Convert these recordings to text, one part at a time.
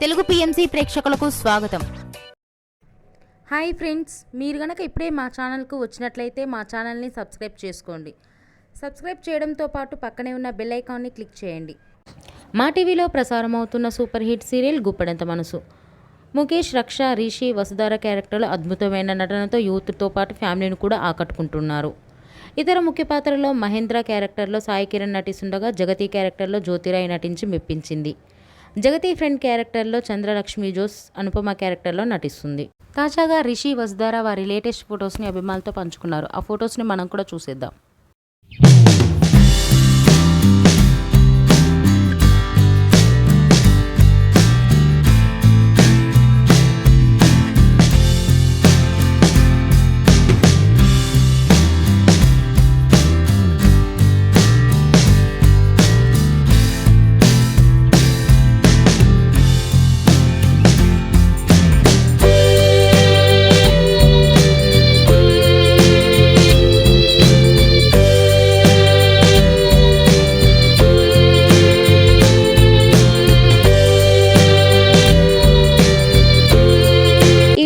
Telugu PMC ప్రేక్షకులకు స్వాగతం. Hi friends, మీరు గనక ఇప్పుడే మా ఛానల్కు వచ్చినట్లయితే మా ఛానల్ని సబ్స్క్రైబ్ చేసుకోండి. సబ్స్క్రైబ్ చేయడంతో పాటు పక్కనే ఉన్న బెల్ ఐకాన్ని క్లిక్ చేయండి. మా టీవీలో ప్రసారం అవుతున్న సూపర్ హిట్ సీరియల్ గుప్పెడంత మనసు. ముఖేష్, రక్ష, రిషి, వసుధార క్యారెక్టర్లు అద్భుతమైన నటనతో యూత్తో పాటు ఫ్యామిలీని కూడా ఆకట్టుకుంటున్నారు. ఇతర ముఖ్య పాత్రలో మహేంద్ర క్యారెక్టర్లో సాయి కిరణ్ నటిస్తుండగా జగతి క్యారెక్టర్లో జ్యోతిరాయ్ నటించి మెప్పించింది. జగతి ఫ్రెండ్ క్యారెక్టర్లో చంద్రలక్ష్మి జోస్ అనుపమ క్యారెక్టర్లో నటిస్తుంది. తాజాగా రిషి, వసుధార వారి లేటెస్ట్ ఫొటోస్ని అభిమానులతో పంచుకున్నారు. ఆ ఫొటోస్ని మనం కూడా చూసేద్దాం.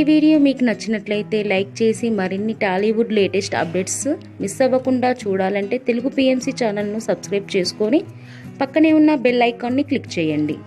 వీడియో మీకు నచ్చినట్లయితే లైక్ చేసి మరిన్ని టాలీవుడ్ లేటెస్ట్ అప్డేట్స్ మిస్ అవ్వకుండా చూడాలంటే తెలుగు పిఎంసి ఛానల్ను సబ్స్క్రైబ్ చేసుకొని పక్కనే ఉన్న బెల్ ఐకాన్ని క్లిక్ చేయండి.